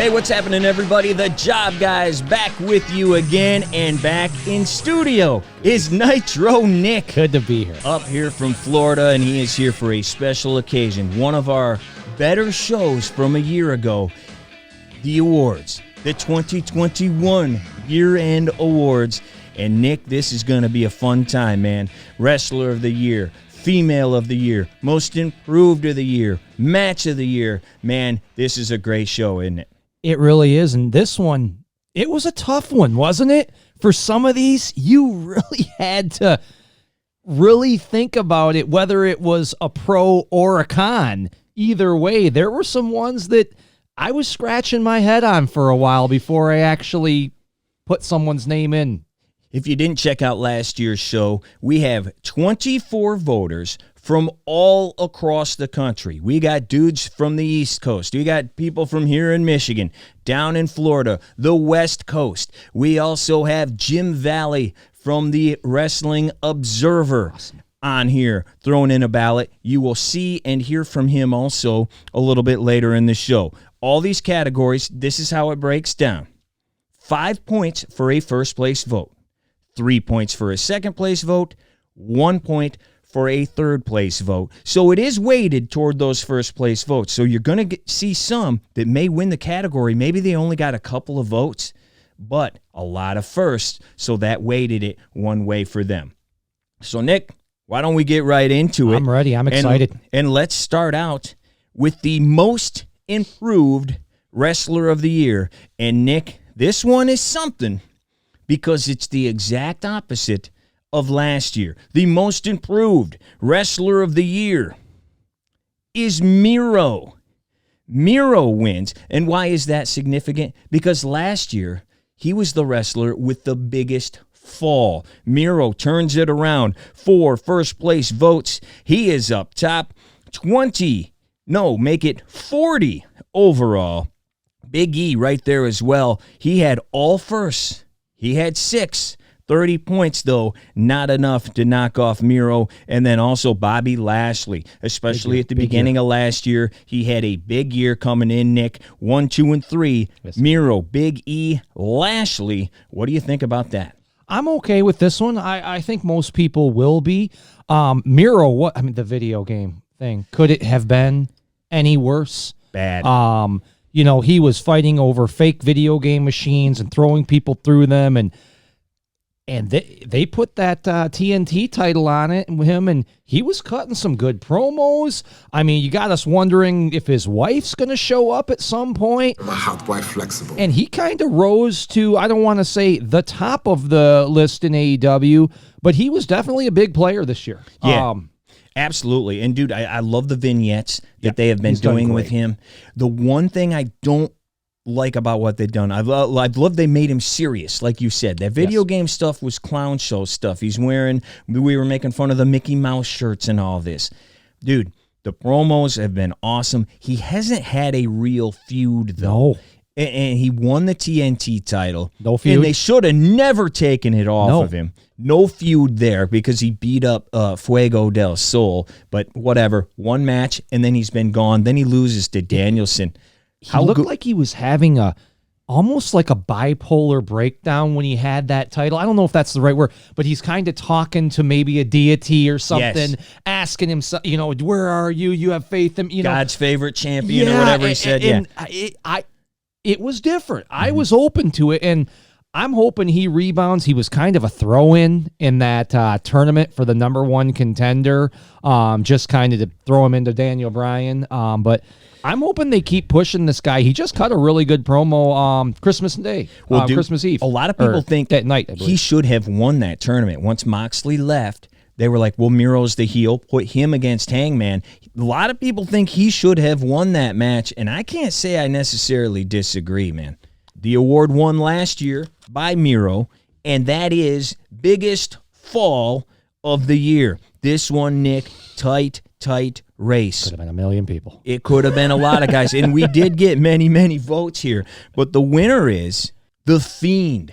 Hey, what's happening, everybody? The Job Guys back with you again, and back in studio is Nitro Nick. Good to be here. Up here from Florida, and he is here for a special occasion. One of our better shows from a year ago, the awards, the 2021 year-end awards. And Nick, this is going to be a fun time, man. Wrestler of the Year, Female of the Year, Most Improved of the Year, Match of the Year. Man, this is a great show, isn't it? It really is. And this one, it was a tough one, wasn't it? For some of these, you really had to really think about it, whether it was a pro or a con. Either way, there were some ones that I was scratching my head on for a while before I actually put someone's name in. If you didn't check out last year's show, we have 24 voters from all across the country. We got dudes from the East Coast. We got people from here in Michigan, down in Florida, the West Coast. We also have Jim Valley from the Wrestling Observer on here throwing in a ballot. You will see and hear from him also a little bit later in the show. All these categories, this is how it breaks down. 5 points for a first place vote. 3 points for a second place vote, 1 point for a third place vote. So it is weighted toward those first place votes. So you're going to see some that may win the category. Maybe they only got a couple of votes, but a lot of firsts. So that weighted it one way for them. So Nick, why don't we get right into it? I'm ready. I'm excited. And let's start out with the Most Improved Wrestler of the Year. And Nick, this one is something, because it's the exact opposite of last year. The Most Improved Wrestler of the Year is Miro. Miro wins. And why is that significant? Because last year, he was the wrestler with the biggest fall. Miro turns it around. 4 first place votes. He is up top. 40 overall. Big E right there as well. He had all firsts. He had 6, 30 points, though, not enough to knock off Miro. And then also Bobby Lashley, especially at the beginning of last year. He had a big year coming in, Nick. 1, 2, and 3. Yes. Miro, Big E, Lashley. What do you think about that? I'm okay with this one. I think most people will be. Miro, the video game thing, could it have been any worse? Bad. He was fighting over fake video game machines and throwing people through them, and they put that TNT title on it with him, and he was cutting some good promos. I mean, you got us wondering if his wife's going to show up at some point. My housewife flexible. And he kind of rose to, I don't want to say the top of the list in AEW, but he was definitely a big player this year. Yeah. Absolutely. And, dude, I love the vignettes that they have been doing with him. The one thing I don't like about what they've done, I've loved they made him serious, like you said. That video game stuff was clown show stuff. We were making fun of the Mickey Mouse shirts and all this. Dude, the promos have been awesome. He hasn't had a real feud, though. No. And he won the TNT title. No feud. And they should have never taken it off of him. No feud there because he beat up Fuego del Sol. But whatever. One match, and then he's been gone. Then he loses to Danielson. He looked like he was having almost like a bipolar breakdown when he had that title. I don't know if that's the right word, but he's kind of talking to maybe a deity or something, asking him, where are you? You have faith in, God's favorite champion or whatever he said. It was different. I was open to it, and I'm hoping he rebounds. He was kind of a throw-in in that tournament for the number 1 contender, just kind of to throw him into Daniel Bryan. But I'm hoping they keep pushing this guy. He just cut a really good promo Christmas Day, Christmas Eve. A lot of people think that night he should have won that tournament. Once Moxley left, they were like, well, Miro's the heel. Put him against Hangman. A lot of people think he should have won that match, and I can't say I necessarily disagree, man. The award won last year by Miro, and that is biggest fall of the year. This one, Nick, tight race. Could have been a million people. It could have been a lot of guys, and we did get many votes here, but the winner is The Fiend.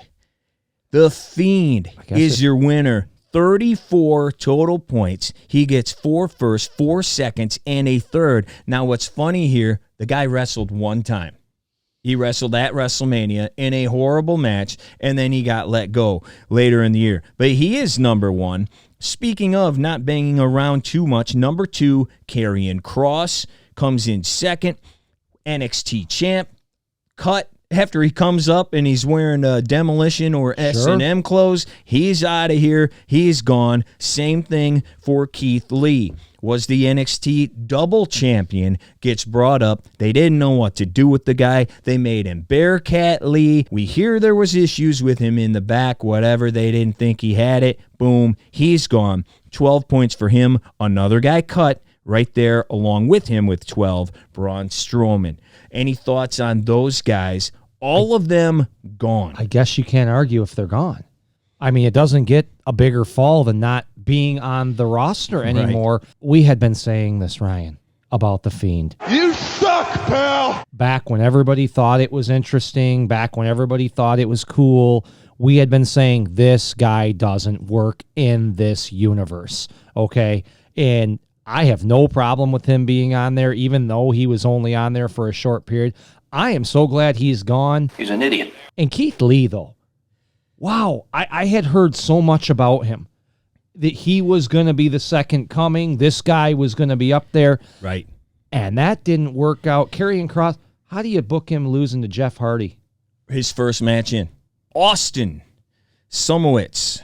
The Fiend is your winner. 34 total points. He gets 4 firsts, 4 seconds, and a third. Now, what's funny here, the guy wrestled one time. He wrestled at WrestleMania in a horrible match, and then he got let go later in the year. But he is number one. Speaking of not banging around too much, number 2, Karrion Kross comes in second. NXT champ, cut after he comes up and he's wearing Demolition or S&M clothes. He's out of here. He's gone. Same thing for Keith Lee. Was the NXT double champion, gets brought up. They didn't know what to do with the guy. They made him Bearcat Lee. We hear there was issues with him in the back, whatever. They didn't think he had it. Boom, he's gone. 12 points for him. Another guy cut right there along with him with 12, Braun Strowman. Any thoughts on those guys? All of them gone. I guess you can't argue if they're gone. I mean, it doesn't get a bigger fall than not being on the roster anymore. Right. We had been saying this, Ryan, about The Fiend. You suck, pal! Back when everybody thought it was interesting, back when everybody thought it was cool, we had been saying this guy doesn't work in this universe, okay? And I have no problem with him being on there, even though he was only on there for a short period. I am so glad he's gone. He's an idiot. And Keith Lee, though. Wow, I had heard so much about him, that he was going to be the second coming. This guy was going to be up there. Right. And that didn't work out. Karrion Kross, how do you book him losing to Jeff Hardy? His first match in. Austin Sumowitz,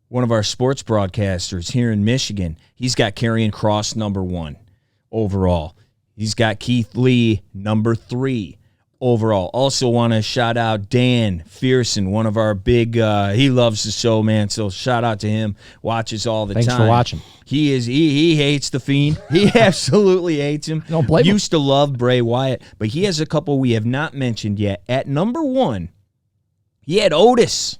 one of our sports broadcasters here in Michigan. He's got Karrion Kross number 1 overall. He's got Keith Lee number 3. Overall. Also want to shout out Dan Fearson, one of our big, he loves the show, man, so shout out to him. Watches all the time. Thanks for watching. He hates The Fiend. He absolutely hates him. Don't blame him. Used to love Bray Wyatt, but he has a couple we have not mentioned yet. At number 1, he had Otis,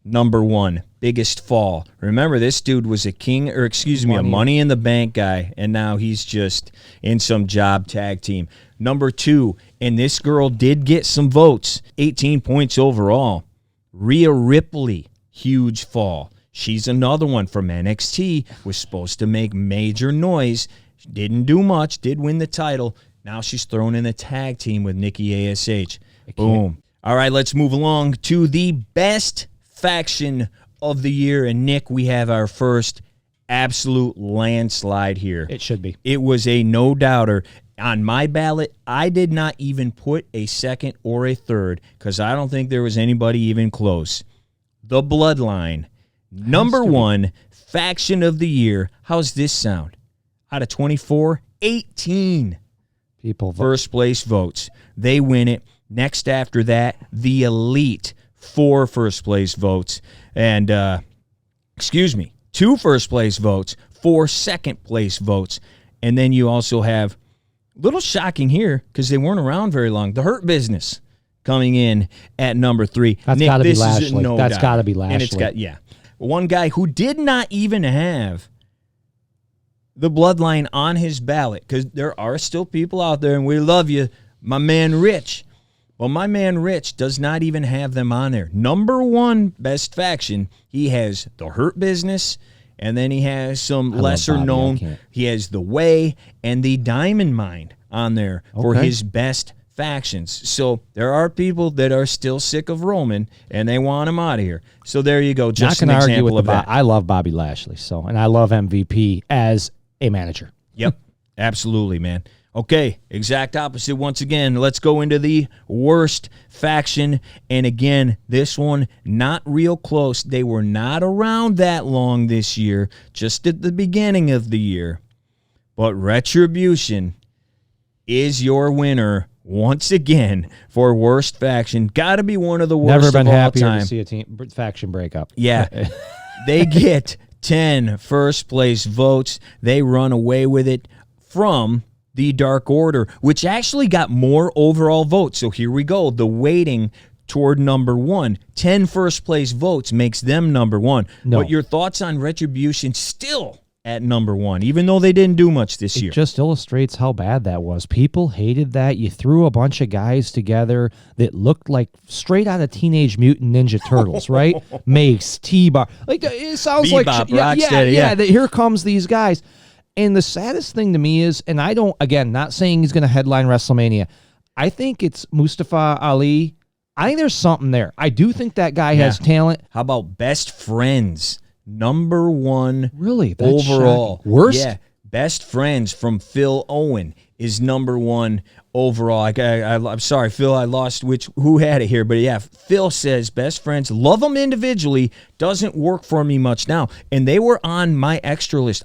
number 1, biggest fall. Remember, this dude was a Money in the Bank guy, and now he's just in some job tag team. Number 2, and this girl did get some votes, 18 points overall. Rhea Ripley, huge fall. She's another one from NXT, was supposed to make major noise. Didn't do much, did win the title. Now she's thrown in the tag team with Nikki ASH. Boom. All right, let's move along to the best faction of the year. And Nick, we have our first absolute landslide here. It should be. It was a no-doubter. On my ballot, I did not even put a second or a third because I don't think there was anybody even close. The Bloodline, number 1 faction of the year. How's this sound? Out of 24, 18 people first place votes. They win it. Next after that, the Elite, 4 first place votes. And, 2 first place votes, 4 second place votes. And then you also have, little shocking here because they weren't around very long, the Hurt Business coming in at number 3. That's got to be Lashley. That's got to be Lashley. And it's got, one guy who did not even have the Bloodline on his ballot because there are still people out there, and we love you, my man Rich. Well, my man Rich does not even have them on there. Number 1 best faction, he has the Hurt Business, and then he has some lesser known. He has the Way and the Diamond Mine on there for his best factions. So there are people that are still sick of Roman, and they want him out of here. So there you go. Just an example of that. I love Bobby Lashley, and I love MVP as a manager. Yep, absolutely, man. Okay, exact opposite once again. Let's go into the worst faction. And again, this one, not real close. They were not around that long this year, just at the beginning of the year. But Retribution is your winner once again for worst faction. Got to be one of the worst Never been of all happier time. to see a faction breakup. Yeah. They get 10 first place votes. They run away with it from the Dark Order, which actually got more overall votes. So here we go. The weighting toward number 1. 10 first place votes makes them number 1. No. But your thoughts on Retribution still at number 1, even though they didn't do much this year. It just illustrates how bad that was. People hated that. You threw a bunch of guys together that looked like straight out of Teenage Mutant Ninja Turtles, right? Mace, T-Bar. Like, it sounds Bebop, like... Rocksteady, here comes these guys. And the saddest thing to me is, and I don't, again, not saying he's going to headline WrestleMania, I think it's Mustafa Ali. I think there's something there. I do think that guy has talent. How about Best Friends? Number 1 Really? That's overall. shocking. Worst? Yeah. Best Friends from Phil Owen is number 1 overall. I'm sorry, Phil, I lost who had it here. But yeah, Phil says Best Friends, love them individually, doesn't work for me much now. And they were on my extra list.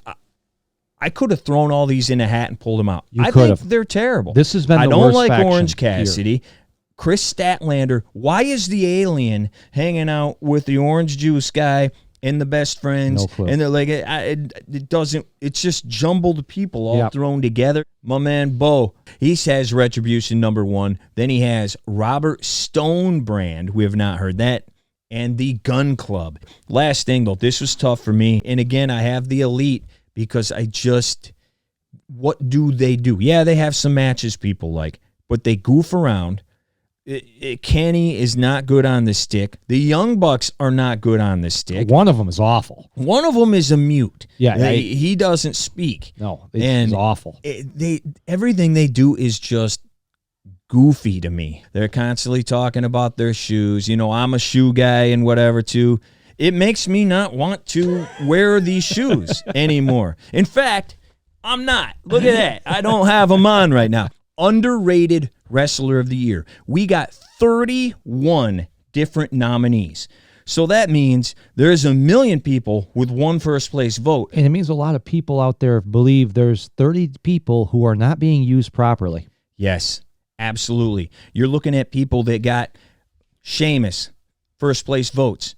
I could have thrown all these in a hat and pulled them out. I think they're terrible. This has been the I don't worst like faction Orange Cassidy. Here. Chris Statlander. Why is the alien hanging out with the orange juice guy and the Best Friends? No clue. And they're like, it doesn't, it's just jumbled people all thrown together. My man Bo, he says Retribution number 1. Then he has Robert Stonebrand. We have not heard that. And the Gun Club. Last thing, though, this was tough for me. And again, I have the Elite because what do they do? Yeah, they have some matches people like, but they goof around. Kenny is not good on the stick. The Young Bucks are not good on the stick. One of them is awful. One of them is a mute. Yeah, he doesn't speak. No, it's awful. Everything they do is just goofy to me. They're constantly talking about their shoes. You know, I'm a shoe guy and whatever too. It makes me not want to wear these shoes anymore. In fact, I'm not. Look at that. I don't have them on right now. Underrated Wrestler of the Year. We got 31 different nominees. So that means there's 1 million people with one first place vote. And it means a lot of people out there believe there's 30 people who are not being used properly. Yes, absolutely. You're looking at people that got Sheamus, first place votes.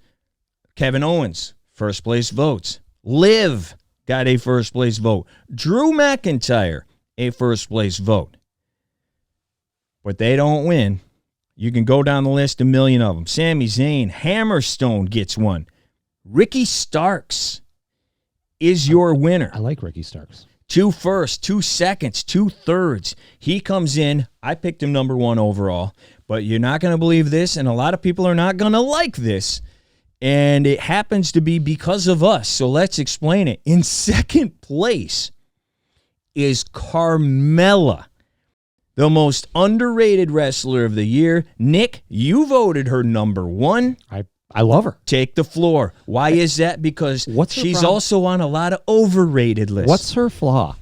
Kevin Owens, first place votes. Liv got a first place vote. Drew McIntyre, a first place vote. But they don't win. You can go down the list, 1 million of them. Sami Zayn, Hammerstone gets one. Ricky Starks is your winner. I like Ricky Starks. 2 firsts, 2 seconds, 2 thirds. He comes in. I picked him number 1 overall. But you're not going to believe this, and a lot of people are not going to like this. And it happens to be because of us. So let's explain it. In second place is Carmela, the most underrated wrestler of the year. Nick, you voted her number 1. I love her. Take the floor. Why is that? Because she's also on a lot of overrated lists. What's her flaw?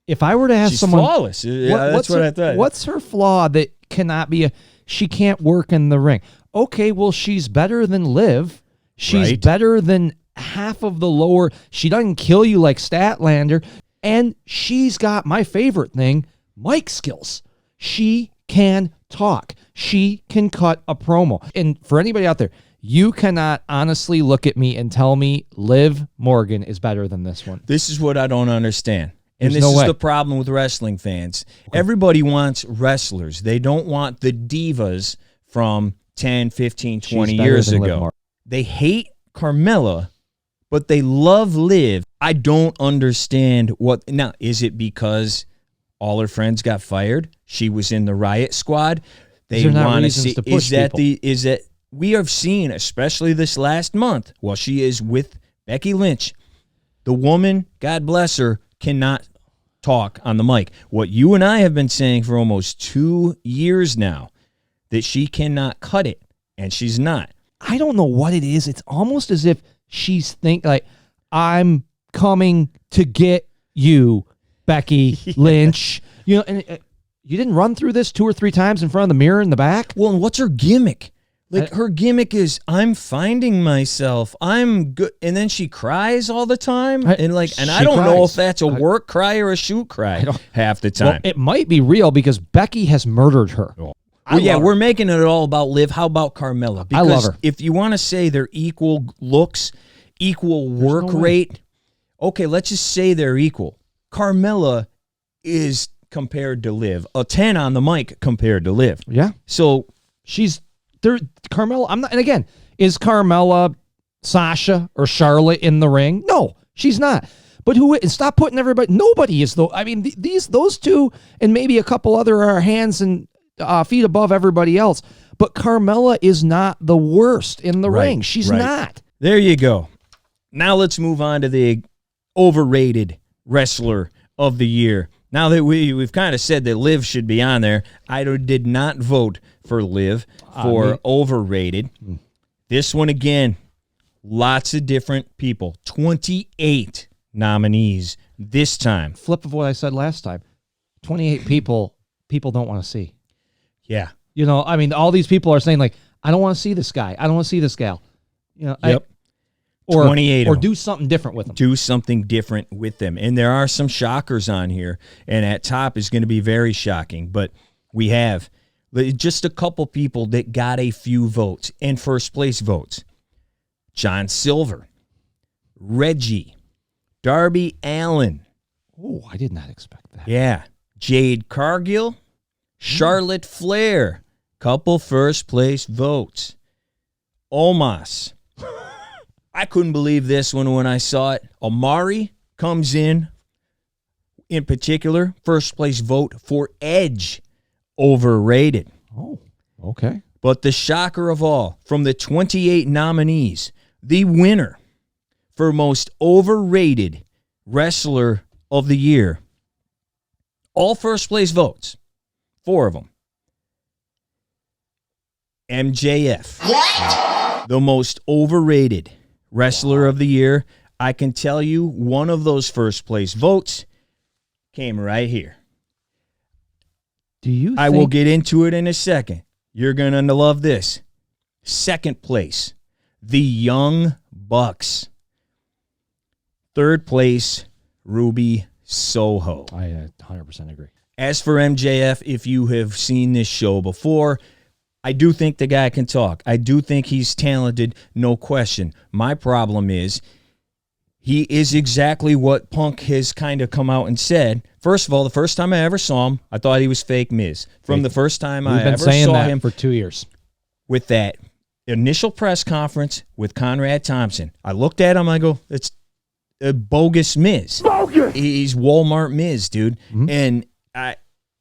If I were to ask someone, flawless. That's what I thought. What's her flaw that cannot be she can't work in the ring? Okay, well, she's better than Liv. She's better than half of the lower. She doesn't kill you like Statlander. And she's got my favorite thing, mic skills. She can talk. She can cut a promo. And for anybody out there, you cannot honestly look at me and tell me Liv Morgan is better than this one. This is what I don't understand. And this is the problem with wrestling fans. Okay. Everybody wants wrestlers. They don't want the divas from 10, 15, 20 years ago. They hate Carmela, but they love Liv. I don't understand what. Now, is it because all her friends got fired? She was in the Riot Squad. They want to see. Is that we have seen, especially this last month, while she is with Becky Lynch, the woman, God bless her, cannot talk on the mic. What you and I have been saying for almost 2 years now, that she cannot cut it, and she's not. I don't know what it is. It's almost as if she's I'm coming to get you, Becky Lynch. You know, and you didn't run through this 2 or 3 times in front of the mirror in the back? Well, and what's her gimmick? Her gimmick is, I'm finding myself. I'm good. And then she cries all the time. I don't know if that's a work cry or a shoot cry half the time. Well, it might be real because Becky has murdered her. We're making it all about Liv. How about Carmela? Because I love her. If you want to say they're equal looks, equal work rate, okay, let's just say they're equal. Carmela is compared to Liv, a 10 on the mic compared to Liv. Yeah. So she's there. Carmela, I'm not. And again, is Carmela Sasha or Charlotte in the ring? No, she's not. But stop putting everybody. Nobody is though. I mean, those two and maybe a couple other are hands and feet above everybody else. But Carmela is not the worst in the ring. She's not. There you go. Now let's move on to the overrated wrestler of the year. Now that we've kind of said that Liv should be on there, I did not vote for Liv for overrated. This one again, lots of different people, 28 nominees this time. Flip of what I said last time. 28 people don't want to see. Yeah. You know, I mean, all these people are saying, like, I don't want to see this guy. I don't want to see this gal. You know, Yep. Or 28 or do something different with them. Do something different with them. And there are some shockers on here, and at top is going to be very shocking. But we have just a couple people that got a few votes and first place votes. John Silver, Reggie, Darby Allin. Oh, I did not expect that. Yeah. Jade Cargill, Charlotte Flair. Couple first place votes. Omos. I couldn't believe this one when I saw it. Amari comes in particular, first place vote for Edge. Overrated. Oh, okay. But the shocker of all, from the 28 nominees, the winner for most overrated wrestler of the year. All first place votes. 4 of them. MJF. What? The most overrated wrestler of the year. I can tell you one of those first place votes came right here. I will get into it in a second. You're going to love this. Second place, the Young Bucks. Third place, Ruby Soho. I 100% agree. As for MJF, if you have seen this show before, I do think the guy can talk. I do think he's talented, no question. My problem is he is exactly what Punk has kind of come out and said. First of all, the first time I ever saw him, I thought he was fake Miz. From the first time I ever saw him for 2 years. With that initial press conference with Conrad Thompson, I looked at him, I go, it's a bogus Miz. Bogus! He's Walmart Miz, dude. Mm-hmm. And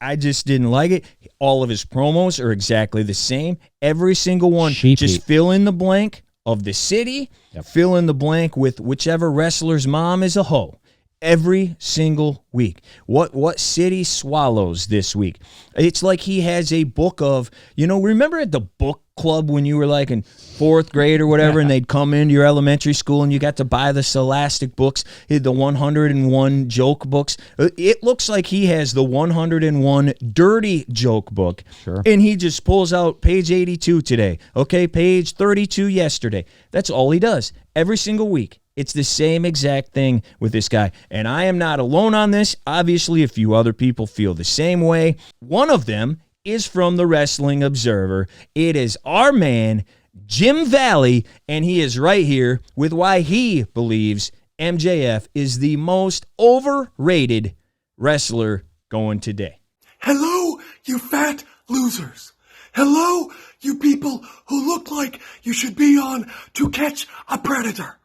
I just didn't like it. All of his promos are exactly the same. Every single one. Just fill in the blank of the city. Yep. Fill in the blank with whichever wrestler's mom is a hoe. Every single week. What city swallows this week? It's like he has a book of, remember at the book club when you were like in 4th grade or whatever, and they'd come into your elementary school and you got to buy the Scholastic books, the 101 joke books. It looks like he has the 101 dirty joke book. Sure. And he just pulls out page 82 today. Okay, page 32 yesterday. That's all he does every single week. It's the same exact thing with this guy. And I am not alone on this. Obviously, a few other people feel the same way. One of them is from the Wrestling Observer. It is our man, Jim Valley, and he is right here with why he believes MJF is the most overrated wrestler going today. Hello, you fat losers. Hello, you people who look like you should be on To Catch a Predator.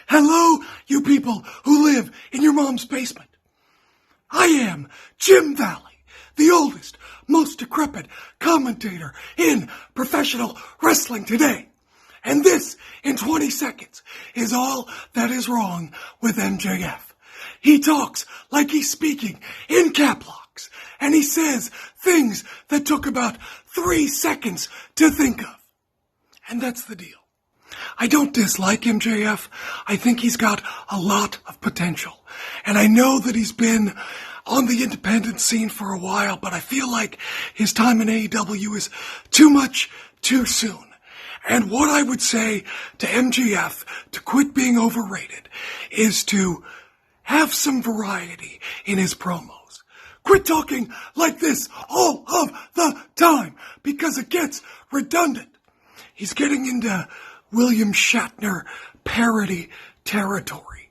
Hello, you people who live in your mom's basement. I am Jim Valley, the oldest, most decrepit commentator in professional wrestling today. And this, in 20 seconds, is all that is wrong with MJF. He talks like he's speaking in cap locks, and he says things that took about 3 seconds to think of. And that's the deal. I don't dislike MJF. I think he's got a lot of potential. And I know that he's been on the independent scene for a while, but I feel like his time in AEW is too much too soon. And what I would say to MJF to quit being overrated is to have some variety in his promos. Quit talking like this all of the time because it gets redundant. He's getting into William Shatner parody territory.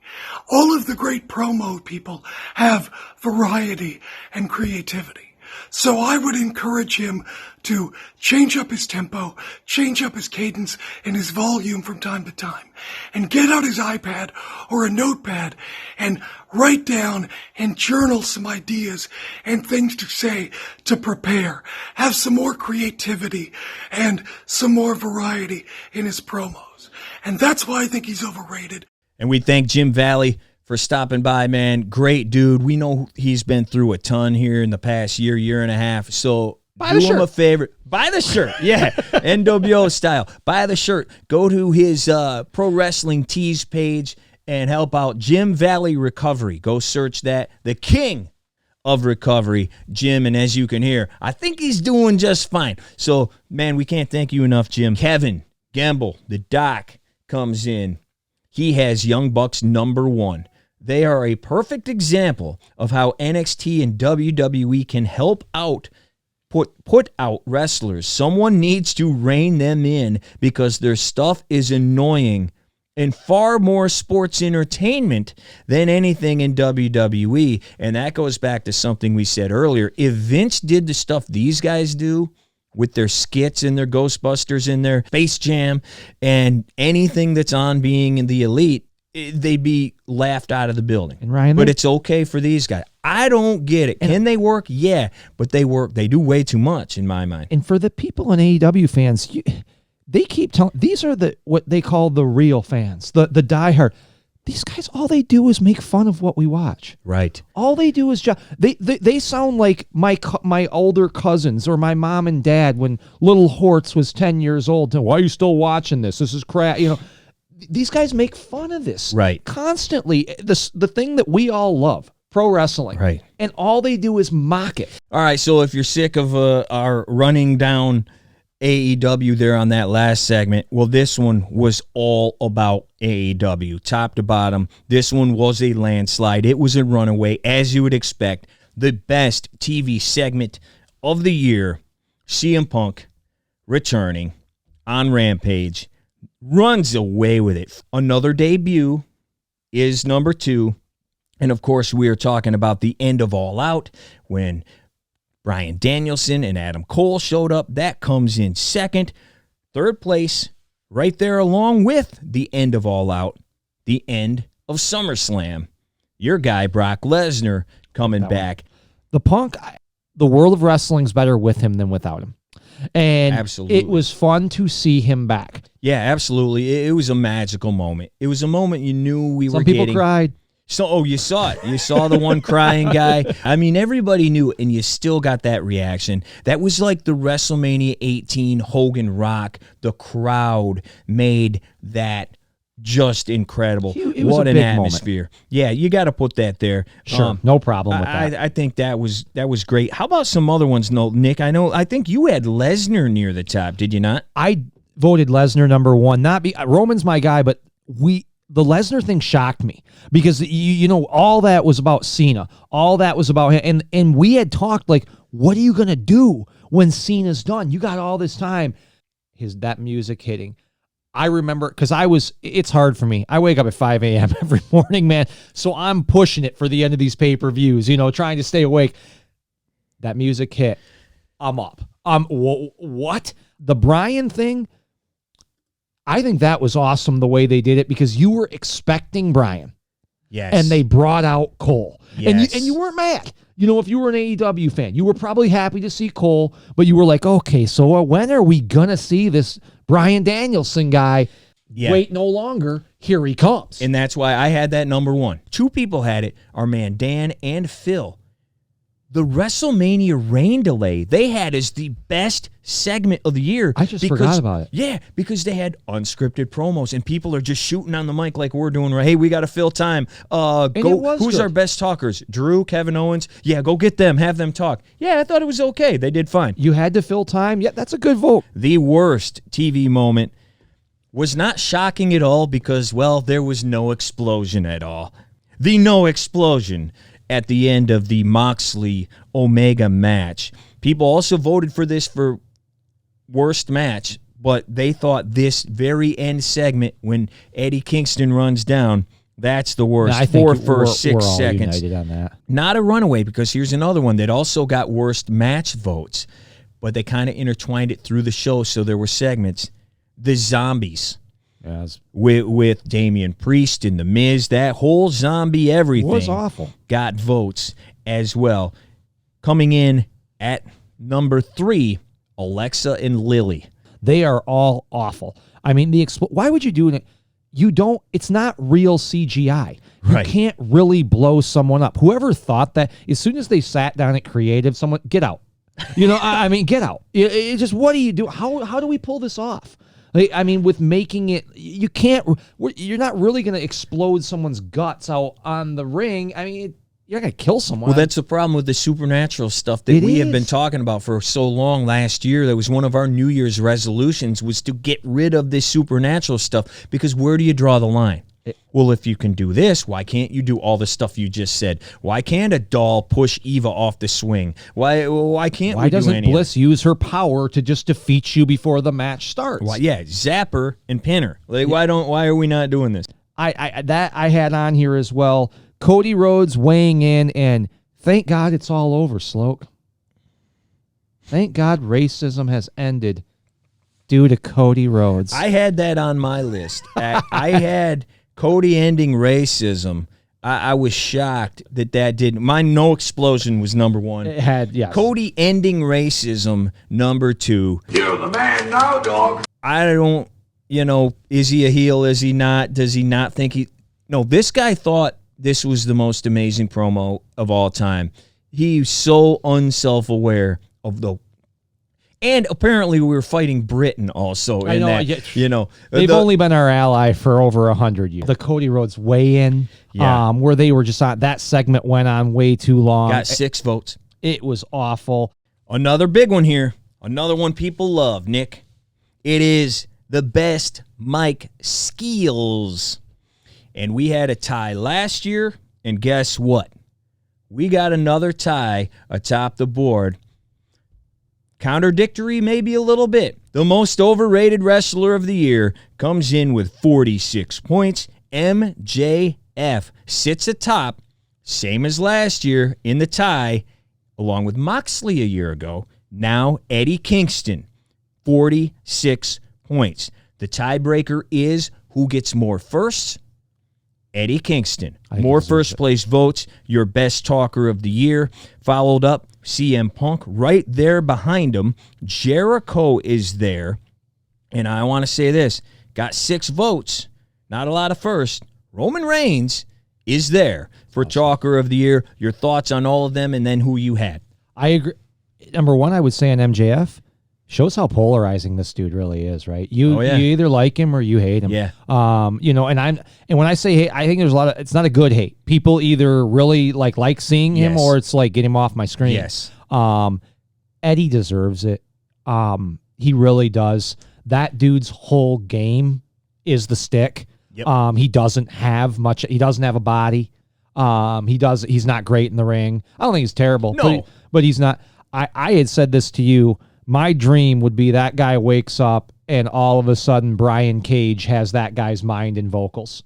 All of the great promo people have variety and creativity. So I would encourage him to change up his tempo, change up his cadence and his volume from time to time, and get out his iPad or a notepad and write down and journal some ideas and things to say to prepare. Have some more creativity and some more variety in his promos. And that's why I think he's overrated. And we thank Jim Valley for stopping by, man. Great dude. We know he's been through a ton here in the past year and a half. So do him a favor. Buy the shirt. Yeah, NWO style. Buy the shirt. Go to his Pro Wrestling Tees page and help out Jim Valley Recovery. Go search that. The king of recovery, Jim. And as you can hear, I think he's doing just fine. So, man, we can't thank you enough, Jim. Kevin Gamble, the doc, comes in. He has Young Bucks #1. They are a perfect example of how NXT and WWE can help out, put out wrestlers. Someone needs to rein them in because their stuff is annoying and far more sports entertainment than anything in WWE. And that goes back to something we said earlier. If Vince did the stuff these guys do with their skits and their Ghostbusters and their Space Jam and anything that's on being in the Elite, they'd be laughed out of the building. And Ryan, but it's okay for these guys. I don't get it. Can they work? Yeah, but they work. They do way too much in my mind. And for the people in AEW fans, they keep telling, these are what they call the real fans, the diehard. These guys, all they do is make fun of what we watch. Right. All they do is they sound like my older cousins or my mom and dad when little Hortz was 10 years old. Why are you still watching this? This is crap. You know, these guys make fun of this constantly. The thing that we all love, pro wrestling. Right. And all they do is mock it. All right, so if you're sick of our running down AEW there on that last segment, well, this one was all about AEW, top to bottom. This one was a landslide. It was a runaway, as you would expect. The best TV segment of the year, CM Punk returning on Rampage, runs away with it. Another debut is #2. And, of course, we are talking about the end of All Out when Bryan Danielson and Adam Cole showed up. That comes in second. Third place, right there along with the end of All Out, the end of SummerSlam. Your guy, Brock Lesnar, coming back. The Punk, the world of wrestling's better with him than without him. And absolutely, it was fun to see him back. Yeah, absolutely. It was a magical moment. It was a moment you knew we were getting. Some people cried. So, you saw it. You saw the one crying guy. I mean, everybody knew it, and you still got that reaction. That was like the WrestleMania 18 Hogan Rock. The crowd made that just incredible. It was what a an big atmosphere. Moment. Yeah, you got to put that there. Sure, no problem with that. I think that was great. How about some other ones, Nick? I think you had Lesnar near the top, did you not? I voted Lesnar #1. Roman's my guy, but the Lesnar thing shocked me because you know all that was about Cena, all that was about him, and we had talked like, what are you gonna do when Cena's done? You got all this time. That music hitting, I remember because it's hard for me. I wake up at 5 a.m. every morning, man, so I'm pushing it for the end of these pay-per-views, trying to stay awake. That music hit, I'm up. What? The Bryan thing, I think that was awesome the way they did it because you were expecting Bryan. Yes. And they brought out Cole. Yes. And you weren't mad. If you were an AEW fan, you were probably happy to see Cole, but you were like, okay, so when are we going to see this Bryan Danielson guy? Yeah. Wait no longer. Here he comes. And that's why I had that #1. Two people had it, our man Dan and Phil. The WrestleMania rain delay they had as the best segment of the year. I just forgot about it. Yeah, because they had unscripted promos and people are just shooting on the mic like we're doing. Hey, we got to fill time. Who's our best talkers? Drew, Kevin Owens. Yeah, go get them. Have them talk. Yeah, I thought it was okay. They did fine. You had to fill time. Yeah, that's a good vote. The worst TV moment was not shocking at all because, well, there was no explosion at all. The no explosion at the end of the Moxley-Omega match. People also voted for this for worst match, but they thought this very end segment when Eddie Kingston runs down, that's the worst. I think for 6 we're all seconds. United on that. Not a runaway, because here's another one that also got worst match votes, but they kind of intertwined it through the show, so there were segments. The Zombies. Yes. With Damian Priest and The Miz, that whole zombie everything was awful. Got votes as well. Coming in at #3, Alexa and Lily. They are all awful. I mean, why would you do it? it's not real CGI. Right. You can't really blow someone up. Whoever thought that, as soon as they sat down at creative, someone, get out. I mean, get out. It just, what do you do? How do we pull this off? Like, I mean, with making it, you can't, you're not really going to explode someone's guts out on the ring. I mean, you're not going to kill someone. Well, that's the problem with the supernatural stuff that we have been talking about for so long last year. That was one of our New Year's resolutions, was to get rid of this supernatural stuff, because where do you draw the line? Well, if you can do this, why can't you do all the stuff you just said? Why can't a doll push Eva off the swing? Why can't we do any doesn't Bliss use her power to just defeat you before the match starts? Why, yeah, zap her and pin her. Like, why are we not doing this? I had on here as well. Cody Rhodes weighing in, and thank God it's all over, Sloke. Thank God racism has ended due to Cody Rhodes. I had that on my list. I had Cody ending racism. I was shocked that didn't. My no explosion was number one. It had, yes. Cody ending racism, number two. You're the man now, dog. I don't, is he a heel? Is he not? Does he not think he... No, this guy thought this was the most amazing promo of all time. He's so unself-aware of the... And apparently we were fighting Britain also. I know, that, they've only been our ally for over 100 years. The Cody Rhodes weigh-in, where they were just on, that segment went on way too long. Got 6 votes. It was awful. Another big one here. Another one people love, Nick. It is the best Mike Skillz. And we had a tie last year, and guess what? We got another tie atop the board. Contradictory maybe a little bit. The most overrated wrestler of the year comes in with 46 points. MJF sits atop, same as last year in the tie, along with Moxley a year ago. Now Eddie Kingston, 46 points. The tiebreaker is who gets more firsts. Eddie Kingston. More first place votes, your best talker of the year. Followed up, CM Punk right there behind him. Jericho is there. And I want to say this, got 6 votes, not a lot of first. Roman Reigns is there for talker of the year. Your thoughts on all of them, and then who you had. I agree. Number one, I would say on MJF, shows how polarizing this dude really is, right? You either like him or you hate him. Yeah. And when I say hate, I think there's a lot of, it's not a good hate. People either really like seeing him, or it's like, get him off my screen. Yes. Eddie deserves it. He really does. That dude's whole game is the stick. Yep. He doesn't have much. He doesn't have a body. He's not great in the ring. I don't think he's terrible. No. But he's not. I had said this to you. My dream would be that guy wakes up and all of a sudden Brian Cage has that guy's mind and vocals.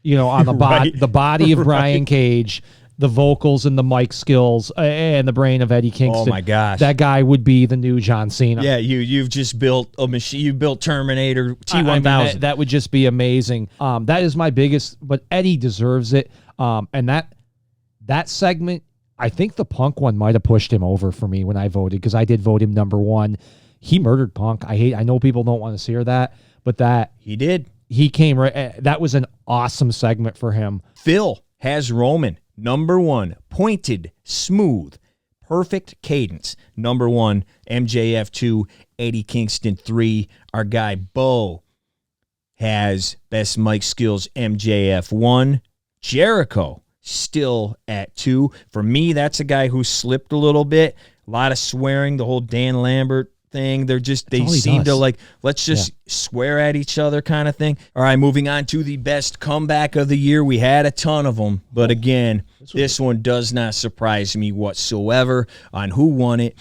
On the body, the body of Brian Cage, the vocals and the mic skills, and the brain of Eddie Kingston. Oh my gosh, that guy would be the new John Cena. Yeah, you've just built a machine. You built Terminator T-1000. That would just be amazing. That is my biggest. But Eddie deserves it. And that segment, I think the Punk one might have pushed him over for me when I voted, because I did vote him number one. He murdered Punk. I know people don't want to hear that, but that he did. He came right. That was an awesome segment for him. Phil has Roman number one, pointed, smooth, perfect cadence. Number one, MJF 2, Eddie Kingston 3. Our guy Bo has best Mike Skillz, MJF 1. Jericho still at 2. For me, that's a guy who slipped a little bit. A lot of swearing, the whole Dan Lambert thing. They seem to like, let's just swear at each other kind of thing. All right, moving on to the best comeback of the year. We had a ton of them, but again, this one does not surprise me whatsoever on who won it.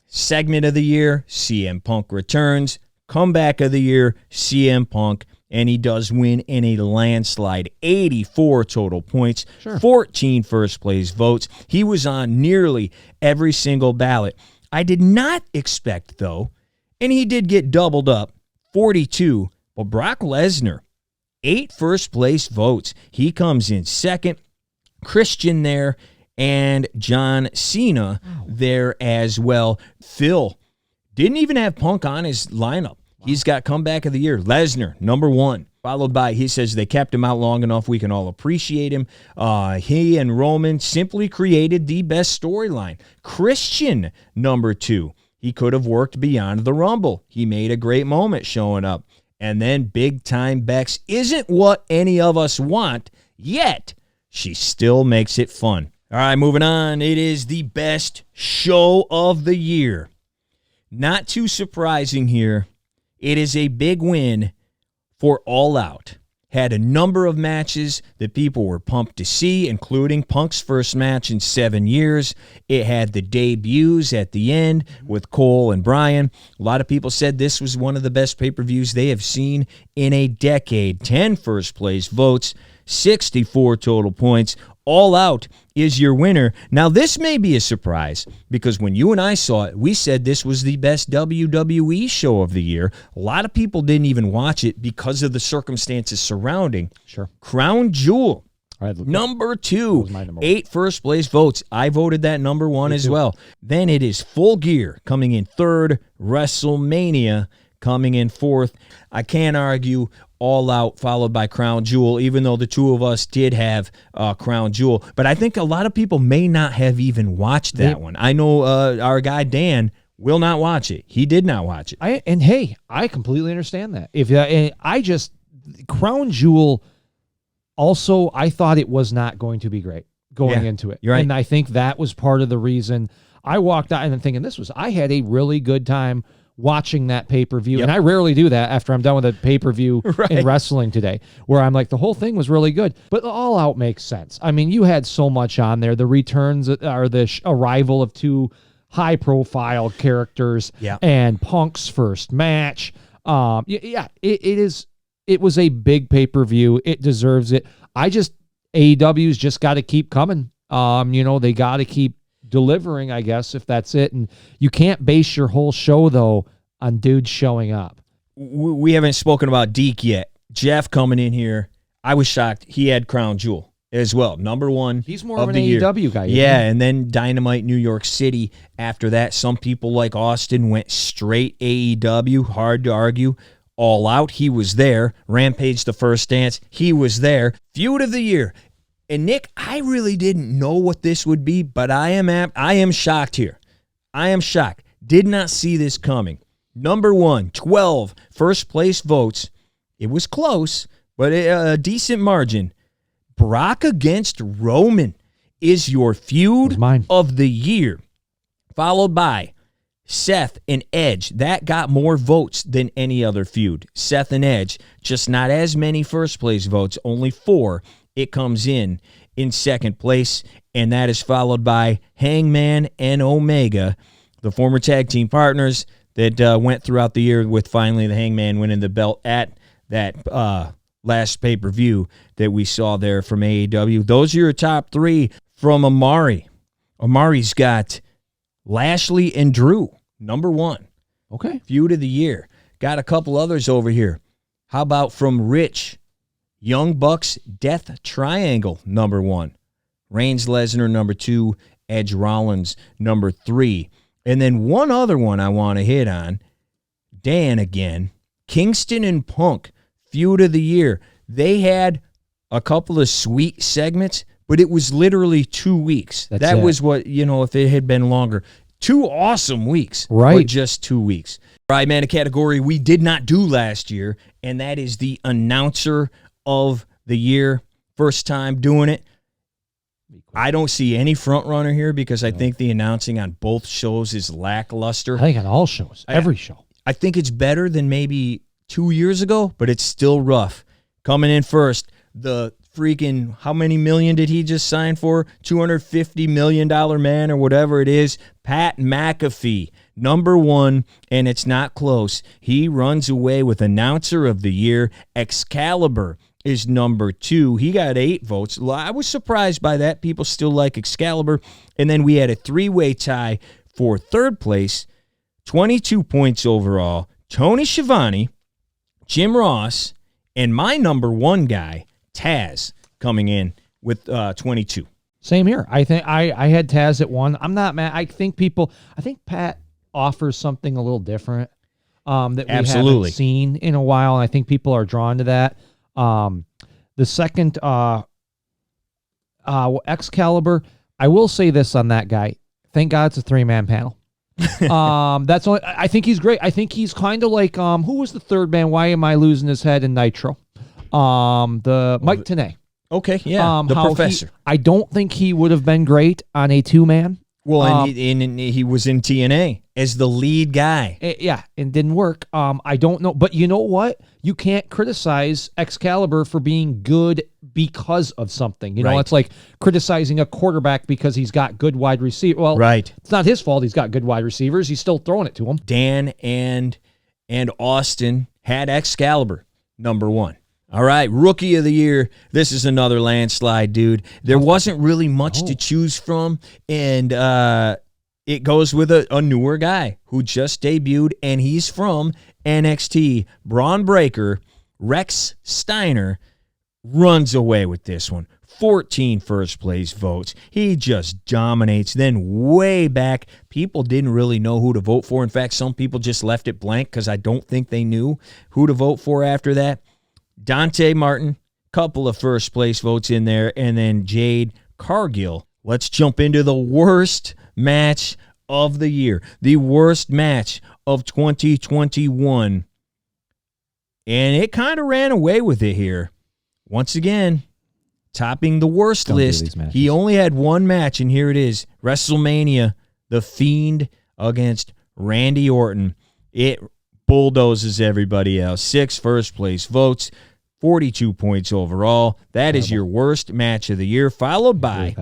Segment of the year, CM Punk returns. Comeback of the year, CM Punk. And he does win in a landslide. 84 total points, 14 first place votes. He was on nearly every single ballot. I did not expect, though, and he did get doubled up, 42. But Brock Lesnar, 8 first place votes. He comes in second. Christian there, and John Cena there as well. Phil didn't even have Punk on his lineup. He's got comeback of the year. Lesnar, number 1. Followed by, he says they kept him out long enough. We can all appreciate him. He and Roman simply created the best storyline. Christian, number 2. He could have worked beyond the Rumble. He made a great moment showing up. And then big time Bex isn't what any of us want, yet she still makes it fun. All right, moving on. It is the best show of the year. Not too surprising here. It is a big win for All Out. Had a number of matches that people were pumped to see, including Punk's first match in 7 years. It had the debuts at the end with Cole and Bryan. A lot of people said this was one of the best pay-per-views they have seen in a decade. 10 first-place votes, 64 total points. All Out is your winner. Now, this may be a surprise because when you and I saw it, we said this was the best WWE show of the year. A lot of people didn't even watch it because of the circumstances surrounding. Sure. Crown Jewel, All right, number 2, number 1. 8 first-place votes. I voted that number 1 as well. Then it is Full Gear coming in 3rd, WrestleMania coming in 4th. I can't argue All Out followed by Crown Jewel, even though the two of us did have Crown Jewel. But I think a lot of people may not have even watched that one. I know our guy Dan will not watch it. He did not watch it. I completely understand that. Crown Jewel, also, I thought it was not going to be great going into it. You're right. And I think that was part of the reason I walked out and thinking I had a really good time watching that pay-per-view. Yep. And I rarely do that after I'm done with a pay-per-view in wrestling today, where I'm like, the whole thing was really good. But All Out makes sense. I mean, you had so much on there. The returns are the arrival of 2 high-profile characters and Punk's first match. It was a big pay-per-view. It deserves it. AEW's just got to keep coming. They got to keep delivering, I guess, if that's it. And you can't base your whole show, though, on dudes showing up. We haven't spoken about Deke yet. Jeff coming in here. I was shocked. He had Crown Jewel as well. Number 1. He's more of an AEW guy. Yeah, and then Dynamite New York City. After that, some people like Austin went straight AEW. Hard to argue. All Out, he was there. Rampage, the first dance, he was there. Feud of the year. And Nick, I really didn't know what this would be, but I am shocked here. I am shocked. Did not see this coming. Number 1, 12 first place votes. It was close, but a decent margin. Brock against Roman is your feud of the year. Followed by Seth and Edge. That got more votes than any other feud. Seth and Edge, just not as many first place votes, only 4. It comes in second place, and that is followed by Hangman and Omega, the former tag team partners that went throughout the year, with finally the Hangman winning the belt at that last pay-per-view that we saw there from AEW. Those are your top 3 from Amari. Amari's got Lashley and Drew, number 1. Okay. Feud of the year. Got a couple others over here. How about from Rich? Young Bucks Death Triangle, number 1. Reigns Lesnar, number 2. Edge Rollins, number 3. And then one other one I want to hit on. Dan again. Kingston and Punk, Feud of the year. They had a couple of sweet segments, but it was literally 2 weeks. That was what, if it had been longer. 2 awesome weeks. Right. Or just 2 weeks. All right, man, a category we did not do last year, and that is the announcer of the year. First time doing it. I don't see any front runner here because I think the announcing on both shows is lackluster. I think on all shows, every show. I think it's better than maybe 2 years ago, but it's still rough. Coming in first, the freaking, how many million did he just sign for? $250 million man or whatever it is. Pat McAfee, number 1, and it's not close. He runs away with announcer of the year. Excalibur is number 2. He got 8 votes. I was surprised by that. People still like Excalibur. And then we had a 3-way tie for 3rd place. 22 points overall. Tony Schiavone, Jim Ross, and my number 1 guy, Taz, coming in with 22. Same here. I think I had Taz at 1. I'm not mad. I think Pat offers something a little different. that we Absolutely. haven't seen in a while, and I think people are drawn to that. The second Excalibur, I will say this on that guy. Thank God it's a 3-man panel. That's only. I think he's great. I think he's kind of like who was the third man? Why am I losing his head in Nitro? The Mike Tenay. Okay, yeah, the professor. I don't think he would have been great on a 2-man. Well, and he was in TNA as the lead guy. And didn't work. I don't know. But you know what? You can't criticize Excalibur for being good because of something. You know, it's like criticizing a quarterback because he's got good wide receiver. Well, it's not his fault he's got good wide receivers. He's still throwing it to him. Dan and Austin had Excalibur, number 1. All right, Rookie of the Year. This is another landslide, dude. There wasn't really much to choose from, and it goes with a newer guy who just debuted, and he's from NXT. Braun Breaker, Rex Steiner, runs away with this one. 14 first-place votes. He just dominates. Then way back, people didn't really know who to vote for. In fact, some people just left it blank because I don't think they knew who to vote for after that. Dante Martin, couple of first-place votes in there, and then Jade Cargill. Let's jump into the worst match of the year, the worst match of 2021. And it kind of ran away with it here. Once again, topping the worst list. He only had one match, and here it is. WrestleMania, The Fiend against Randy Orton. It bulldozes everybody else. 6 first-place votes, 42 points overall. That is your worst match of the year, followed by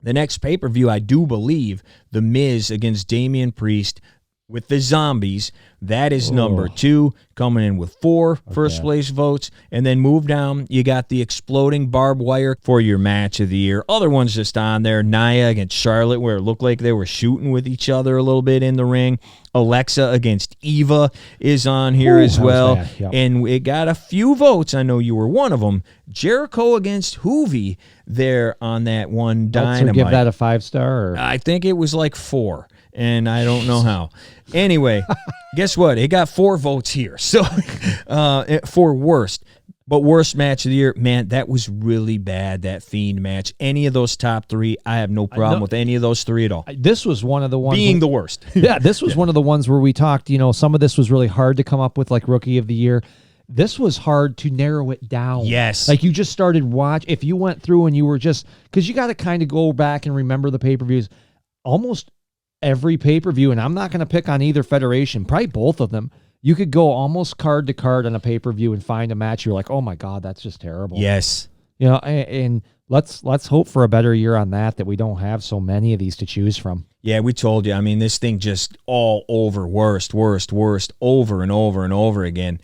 the next pay-per-view, I do believe, The Miz against Damian Priest with the Zombies. That is number 2, coming in with 4 first-place votes. And then move down, you got the Exploding Barbed Wire for your match of the year. Other ones just on there, Nia against Charlotte, where it looked like they were shooting with each other a little bit in the ring. Alexa against Eva is on here as well. And it got a few votes. I know you were one of them. Jericho against Hoovy there on that one Dynamite. Give that a 5-star? Or? I think it was like 4, and I don't know how. Anyway, guess what? It got 4 votes here. So for worst. But worst match of the year, man, that was really bad, that Fiend match. Any of those top 3, I have no problem with any of those 3 at all. This was one of the ones. Being the worst. This was one of the ones where we talked, some of this was really hard to come up with, like Rookie of the Year. This was hard to narrow it down. Yes. Like you just started if you went through and you were just, because you got to kind of go back and remember the pay-per-views. Almost every pay-per-view, and I'm not going to pick on either federation, probably both of them. You could go almost card to card on a pay-per-view and find a match. You're like, oh my God, that's just terrible. Yes. And let's hope for a better year on that we don't have so many of these to choose from. Yeah, we told you. I mean, this thing just all over worst, over and over and over again.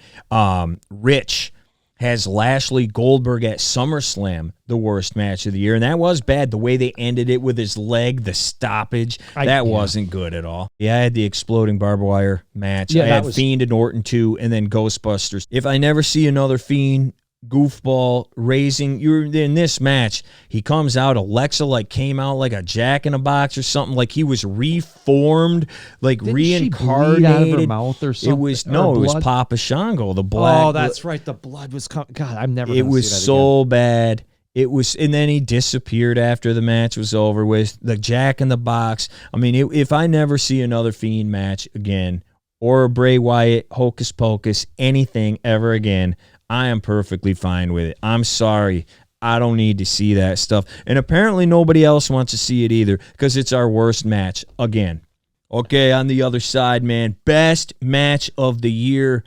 Rich has Lashley Goldberg at SummerSlam, the worst match of the year. And that was bad. The way they ended it with his leg, the stoppage, that wasn't good at all. Yeah, I had the Exploding Barbed Wire match. I had Fiend and Orton 2, and then Ghostbusters. If I never see another Fiend goofball raising, you're in this match, he comes out, Alexa came out like a jack-in-a-box or something, like he was reformed, like Didn't reincarnated. She bleed out of her mouth or something? It was Papa Shango, the black. Oh, that's right. The blood was coming. God, I'm never. It was so bad. It was, and then he disappeared after the match was over with. The Jack in the Box. I mean, if I never see another Fiend match again, or a Bray Wyatt Hocus Pocus, anything ever again, I am perfectly fine with it. I'm sorry. I don't need to see that stuff. And apparently nobody else wants to see it either because it's our worst match again. Okay, on the other side, man, best match of the year.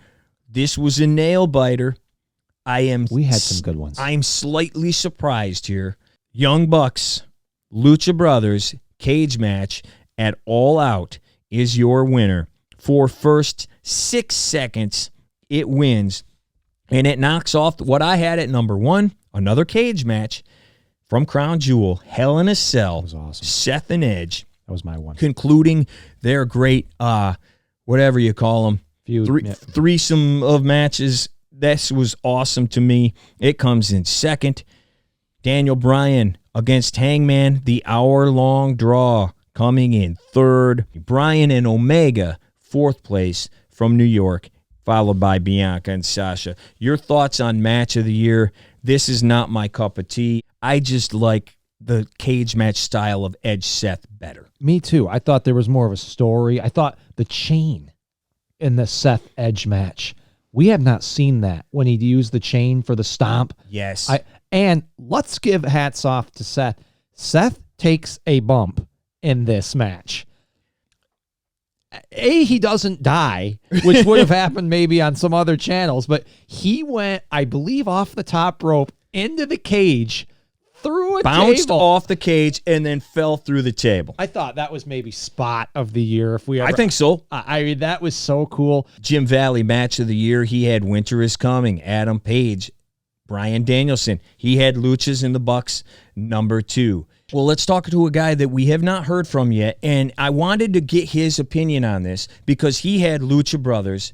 This was a nail-biter. We had some good ones. I'm slightly surprised here. Young Bucks, Lucha Brothers, cage match at All Out is your winner. For first 6 seconds, it wins. And it knocks off what I had at number 1, another cage match from Crown Jewel, Hell in a Cell. That was awesome. Seth and Edge. That was my one. Concluding their great, whatever you call them, Feud, threesome of matches. This was awesome to me. It comes in second. Daniel Bryan against Hangman, the hour-long draw, coming in third. Bryan and Omega, 4th place. from New York, followed by Bianca and Sasha. Your thoughts on match of the year? This is not my cup of tea. I just like the cage match style of Edge Seth better. Me too. I thought there was more of a story. I thought the chain in the Seth Edge match, we have not seen that when he used the chain for the stomp. Yes. And let's give hats off to Seth. Seth takes a bump in this match. He doesn't die, which would have happened maybe on some other channels, but he went, I believe, off the top rope into the cage, through a bounced table. off the cage and then fell through the table. I thought that was maybe spot of the year. If we ever, I think so. I mean, that was so cool. Jim Valley match of the year, he had Winter is Coming, Adam Page, Bryan Danielson. He had Luchas in the Bucks, number 2. Well, let's talk to a guy that we have not heard from yet, and I wanted to get his opinion on this because he had Lucha Brothers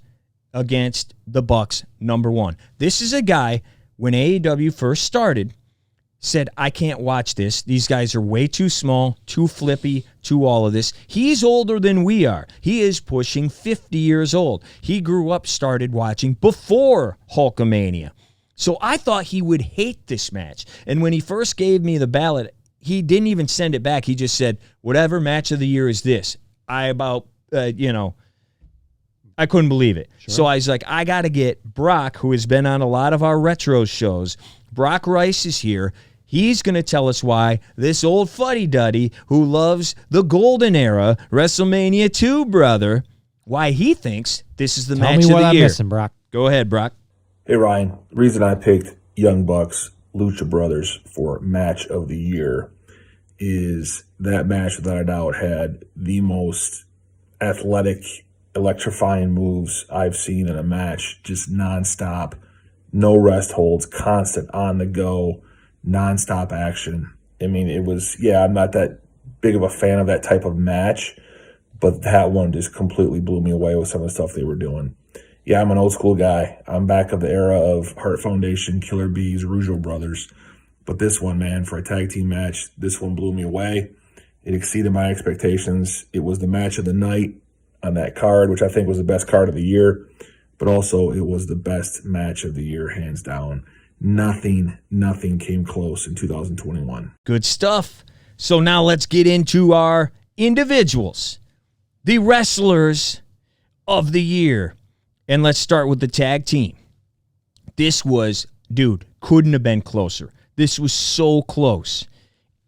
against the Bucks, number 1. This is a guy, when AEW first started, said, I can't watch this. These guys are way too small, too flippy, too all of this. He's older than we are. He is pushing 50 years old. He grew up, started watching before Hulkamania. So I thought he would hate this match. And when he first gave me the ballot, he didn't even send it back. He just said, whatever match of the year is this. I couldn't believe it. Sure. So I was like, I got to get Brock, who has been on a lot of our retro shows. Brock Rice is here. He's going to tell us why this old fuddy-duddy who loves the golden era, WrestleMania 2, brother, why he thinks this is the match of the year. Tell me what I'm missing, Brock. Go ahead, Brock. Hey, Ryan. The reason I picked Young Bucks, Lucha Brothers for match of the year is that match, without a doubt, had the most athletic, electrifying moves I've seen in a match. Just nonstop, no rest holds, constant on the go, nonstop action. I mean, it was, I'm not that big of a fan of that type of match, but that one just completely blew me away with some of the stuff they were doing. Yeah, I'm an old school guy. I'm back of the era of Hart Foundation, Killer Bees, Rougeau Brothers. But this one, man, for a tag team match, this one blew me away. It exceeded my expectations. It was the match of the night on that card, which I think was the best card of the year. But also, it was the best match of the year, hands down. Nothing came close in 2021. Good stuff. So now let's get into our individuals, the wrestlers of the year. And let's start with the tag team. This was, couldn't have been closer. This was so close.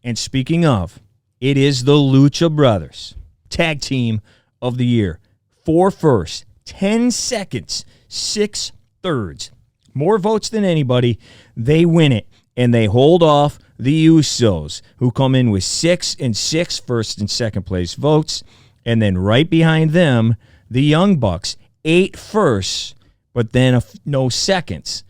And speaking of, it is the Lucha Brothers, tag team of the year. 4 firsts, 10 seconds, 6 thirds. More votes than anybody. They win it. And they hold off the Usos, who come in with 6 and 6 first and second place votes. And then right behind them, the Young Bucks, 8 firsts, but then no seconds.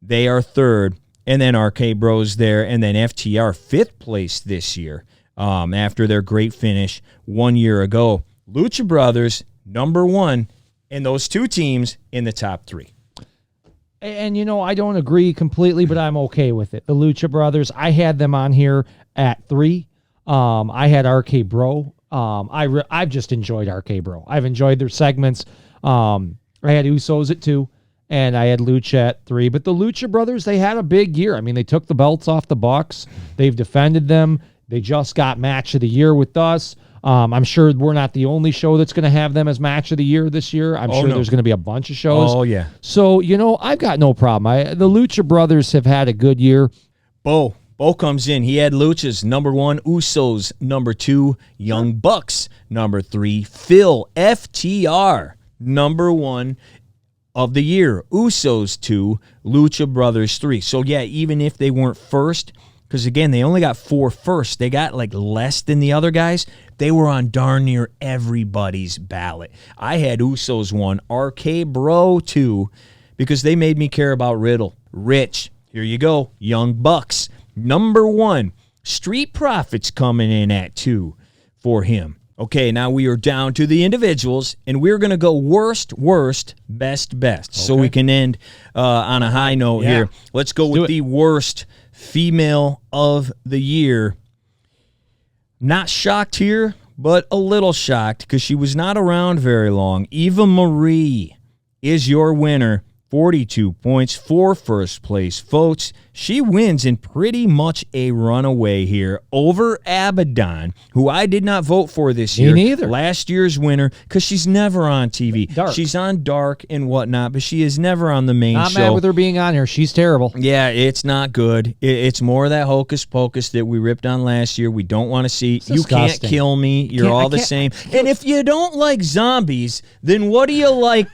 They are third. And then RK Bros there. And then FTR, 5th place this year after their great finish 1 year ago. Lucha Brothers, number 1, and those 2 teams in the top 3. And, I don't agree completely, but I'm okay with it. The Lucha Brothers, I had them on here at 3. I had RK Bro. I've just enjoyed RK Bro. I've enjoyed their segments. I had Usos at 2, and I had Lucha at 3. But the Lucha Brothers, they had a big year. I mean, they took the belts off the Bucks. They've defended them. They just got match of the year with us. I'm sure we're not the only show that's going to have them as match of the year this year. I'm sure there's going to be a bunch of shows. Oh, yeah. So, I've got no problem. The Lucha Brothers have had a good year. Bo comes in. He had Luchas, number 1. Usos, number 2. Young Bucks, number 3. Phil, FTR, number 1 of the year. Usos, 2. Lucha Brothers, 3. So, yeah, even if they weren't first, because, again, they only got 4 firsts. They got, less than the other guys. They were on darn near everybody's ballot. I had Usos 1, RK Bro 2, because they made me care about Riddle. Rich, here you go. Young Bucks, number 1. Street Profits coming in at 2 for him. Okay, now we are down to the individuals, and we're going to go worst, best. Okay. So we can end on a high note here. Let's go with the worst female of the year. Not shocked here, but a little shocked because she was not around very long. Eva Marie is your winner. 42 points for first place votes. She wins in pretty much a runaway here over Abaddon, who I did not vote for this year. Me neither. Last year's winner, because she's never on TV. Dark. She's on Dark and whatnot, but she is never on the main Not show. mad with her being on here. She's terrible. Yeah, it's not good. It's more of that hocus pocus that we ripped on last year. We don't want to see. You can't disgusting. kill me. You're all the same. And if you don't like zombies, then what do you like?